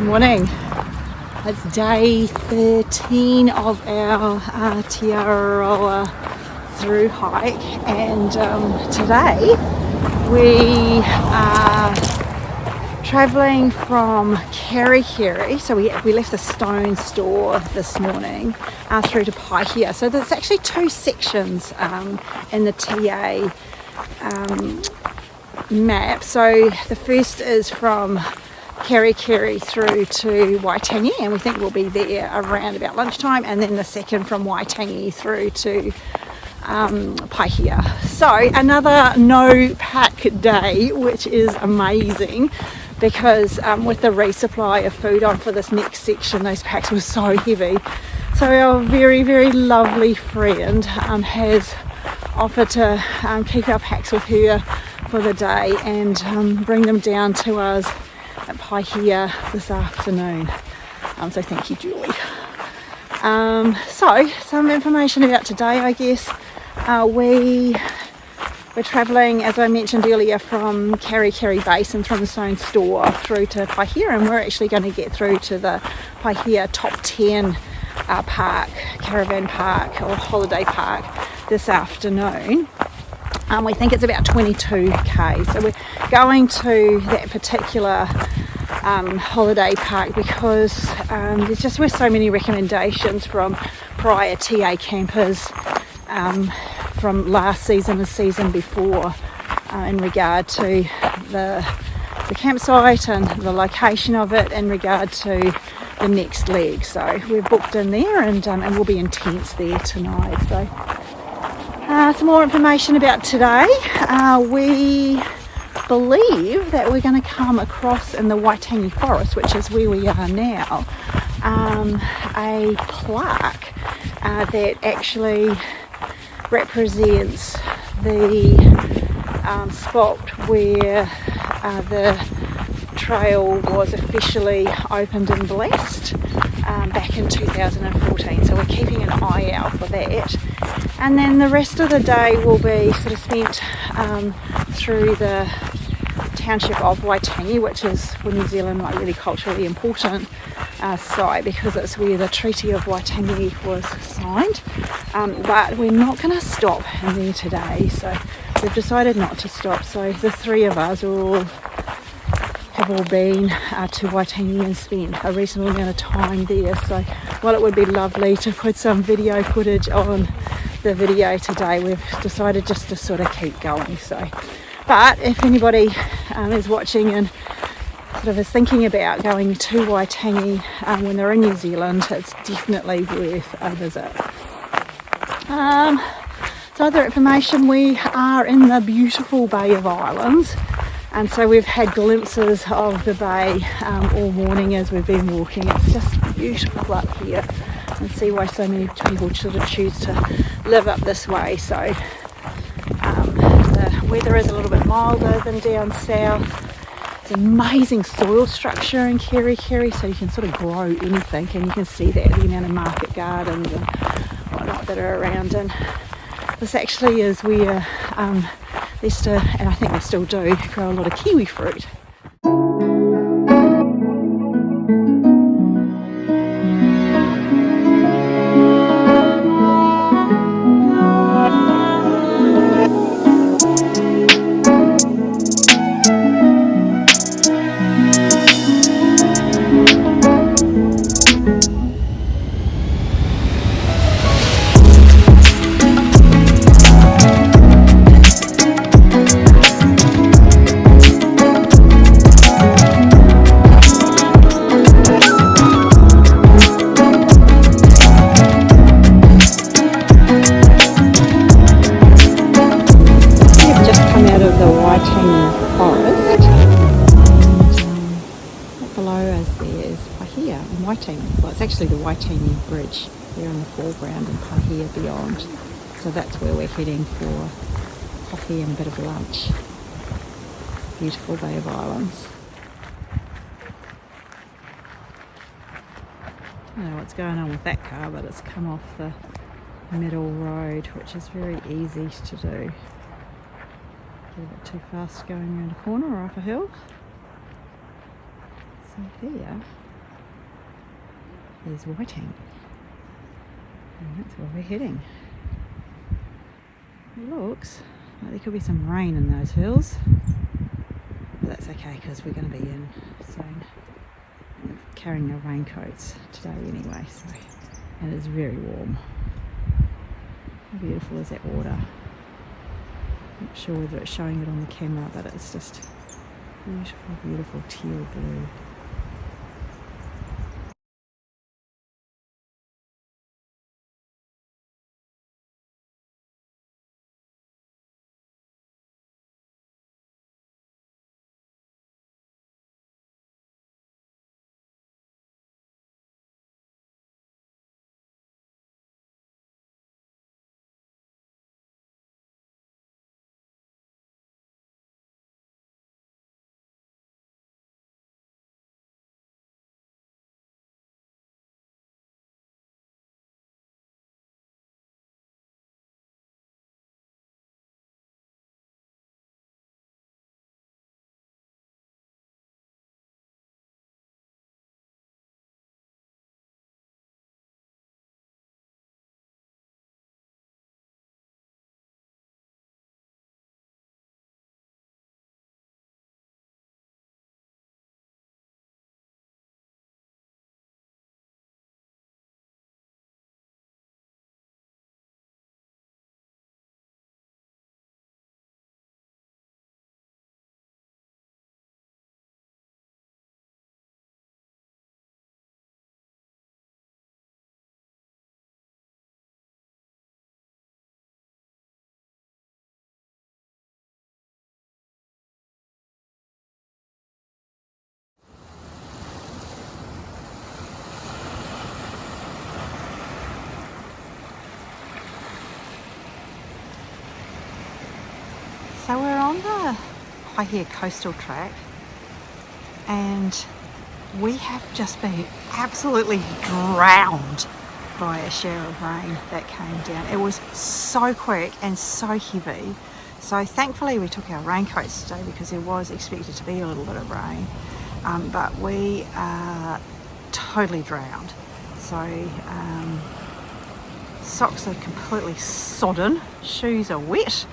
Morning. It's day 13 of our Te Araroa through hike, and today we are travelling from Kerikeri. So we left the stone store this morning through to Paihia. So there's actually two sections in the TA map. So the first is from Kerikeri through to Waitangi, and we think we'll be there around about lunchtime, and then the second from Waitangi through to Paihia. So another no pack day, which is amazing because with the resupply of food on for this next section, those packs were so heavy. So our very, very lovely friend has offered to keep our packs with her for the day and bring them down to us at Paihia this afternoon. So thank you, Julie. So some information about today, I guess. We're travelling, as I mentioned earlier, from Kerikeri Basin from the stone store through to Paihia, and we're actually going to get through to the Paihia Top 10 park, caravan park or holiday park this afternoon. We think it's about 22k. So we're going to that particular holiday park because there's just were so many recommendations from prior TA campers from last season, the season before, in regard to the campsite and the location of it in regard to the next leg. So we're booked in there, and we'll be in tents there tonight. So some more information about today. We believe that we're going to come across in the Waitangi forest, which is where we are now, a plaque that actually represents the spot where the trail was officially opened and blessed back in 2014. So we're keeping an eye out for that. And then the rest of the day will be sort of spent through the township of Waitangi, which is for New Zealand like really culturally important site because it's where the Treaty of Waitangi was signed. But we're not going to stop in there today, so we've decided not to stop. So the three of us have all been to Waitangi and spent a reasonable amount of time there. So while it would be lovely to put some video footage on the video today, we've decided just to sort of keep going. So, but if anybody is watching and sort of is thinking about going to Waitangi when they're in New Zealand, it's definitely worth a visit. So other information, we are in the beautiful Bay of Islands, and so we've had glimpses of the bay all morning as we've been walking. It's just beautiful up here, and see why so many people sort of choose to live up this way. So the weather is a little bit milder than down south. It's an amazing soil structure in Kerikeri, so you can sort of grow anything, and you can see that the amount of market gardens and whatnot that are around. And this actually is where they used to, and I think they still do, grow a lot of kiwi fruit. Well, it's actually the Waitangi Bridge there in the foreground and Paihia beyond. So that's where we're heading for coffee and a bit of lunch. Beautiful Bay of Islands. I don't know what's going on with that car, but it's come off the middle road, which is very easy to do. Get a bit too fast going around a corner or up a hill. So there is whiting. And that's where we're heading. It looks like there could be some rain in those hills. But that's okay because we're going to be in soon. We're carrying our raincoats today anyway, so, and it's very warm. How beautiful is that water? Not sure whether it's showing it on the camera, but it's just beautiful, beautiful teal blue. So we're on the Paihia coastal track and we have just been absolutely drowned by a shower of rain that came down. It was so quick and so heavy. So thankfully we took our raincoats today because there was expected to be a little bit of rain. But we are totally drowned. So socks are completely sodden, shoes are wet.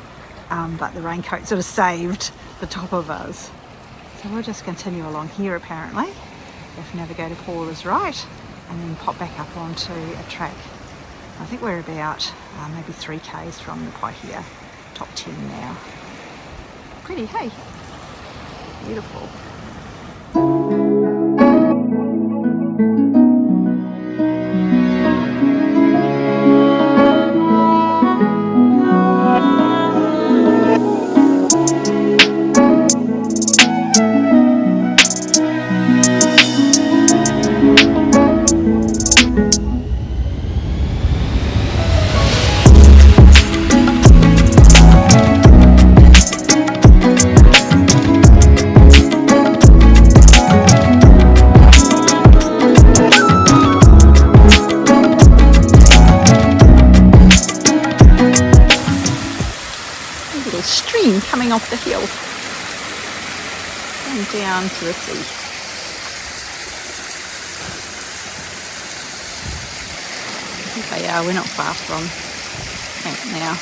But the raincoat sort of saved the top of us. So we'll just continue along here apparently, if Navigator Paul is right, and then pop back up onto a track. I think we're about maybe 3 k's from the Paihia top 10 now. Pretty, hey? Beautiful. Coming off the hill and down to the sea. I think they are. We're not far from camp now,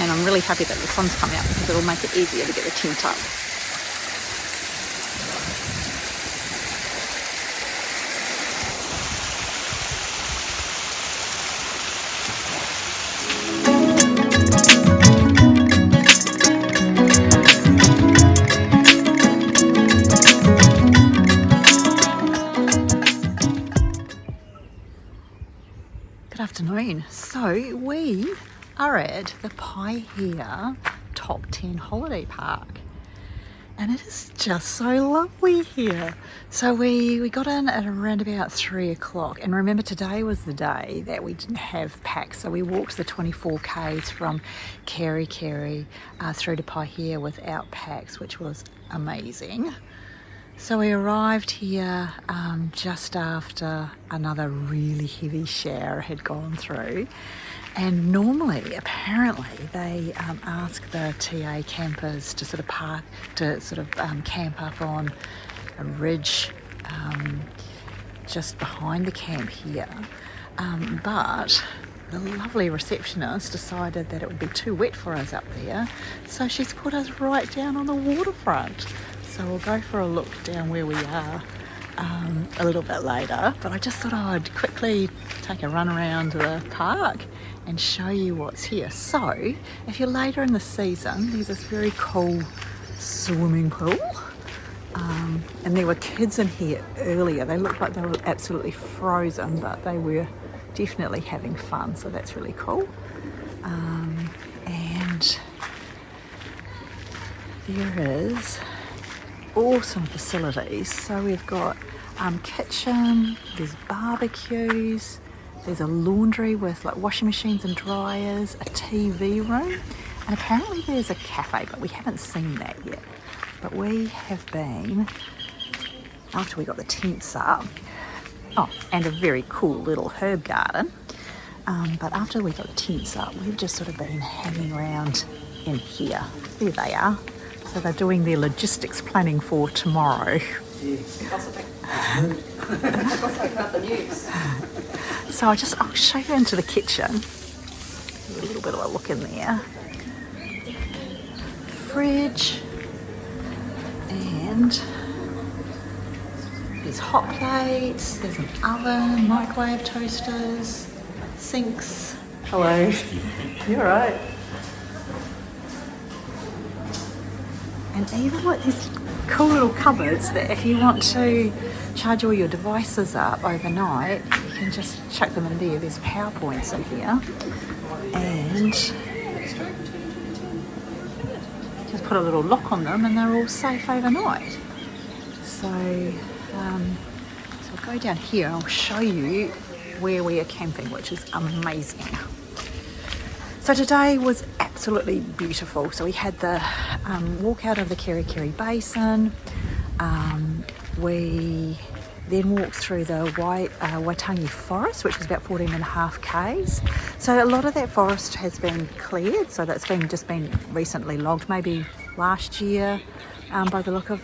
and I'm really happy that the sun's come out because it'll make it easier to get the tent up. Afternoon. So we are at the Paihia top 10 holiday park and it is just so lovely here. So we got in at around about 3 o'clock, and remember today was the day that we didn't have packs, so we walked the 24 k's from Kerikeri through to Paihia without packs, which was amazing. So we arrived here just after another really heavy shower had gone through, and normally, apparently, they ask the TA campers to sort of camp up on a ridge just behind the camp here, but the lovely receptionist decided that it would be too wet for us up there, so she's put us right down on the waterfront. So we'll go for a look down where we are a little bit later, but I just thought I'd quickly take a run around the park and show you what's here. So if you're later in the season, there's this very cool swimming pool, and there were kids in here earlier. They looked like they were absolutely frozen, but they were definitely having fun, so that's really cool. And there is awesome facilities. So we've got kitchen, there's barbecues, there's a laundry with like washing machines and dryers, a TV room, and apparently there's a cafe, but we haven't seen that yet. But we have been, after we got the tents up, and a very cool little herb garden, but after we got the tents up, we've just sort of been hanging around in here. There they are. So they're doing their logistics planning for tomorrow. So I'll show you into the kitchen. A little bit of a look in there. Fridge, and there's hot plates, there's an oven, microwave toasters, sinks. Hello. You all right? And even with these cool little cupboards that if you want to charge all your devices up overnight, you can just chuck them in there. There's power points in here. And just put a little lock on them and they're all safe overnight. So I'll go down here and I'll show you where we are camping, which is amazing. So today was absolutely beautiful. So we had the walk out of the Kerikeri Basin. We then walked through the Waitangi Forest, which was about 14.5 k's. So a lot of that forest has been cleared, so that's just been recently logged, maybe last year by the look of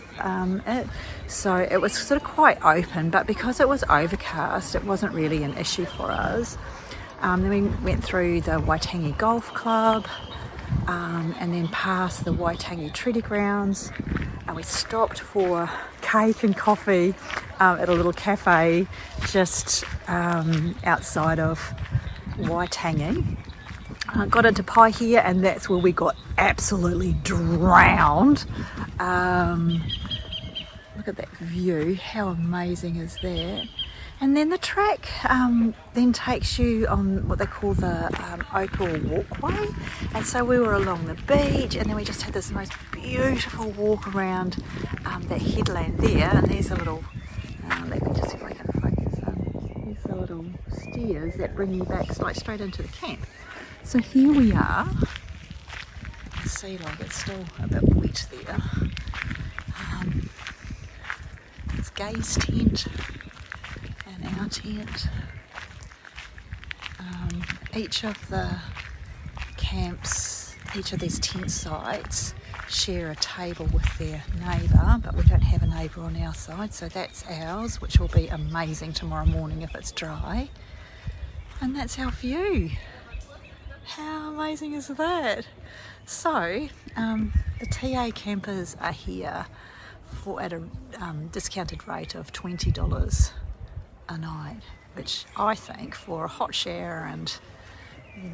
it. So it was sort of quite open, but because it was overcast, it wasn't really an issue for us. Then we went through the Waitangi Golf Club, and then past the Waitangi Treaty Grounds, and we stopped for cake and coffee at a little cafe just outside of Waitangi. Got into Paihia, and that's where we got absolutely drowned. Look at that view, how amazing is that? And then the track then takes you on what they call the Opal Walkway. And so we were along the beach, and then we just had this most beautiful walk around that headland there. And there's a little, let me just see if I can focus. There's the little stairs that bring you back like straight into the camp. So here we are. You can see like it's still a bit wet there. It's Gay's tent. Our tent. Each of the camps, each of these tent sites share a table with their neighbour, but we don't have a neighbour on our side, so that's ours, which will be amazing tomorrow morning if it's dry. And that's our view. How amazing is that? So the TA campers are here at a discounted rate of $20 a night, which I think for a hot shower and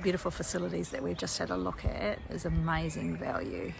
beautiful facilities that we've just had a look at is amazing value.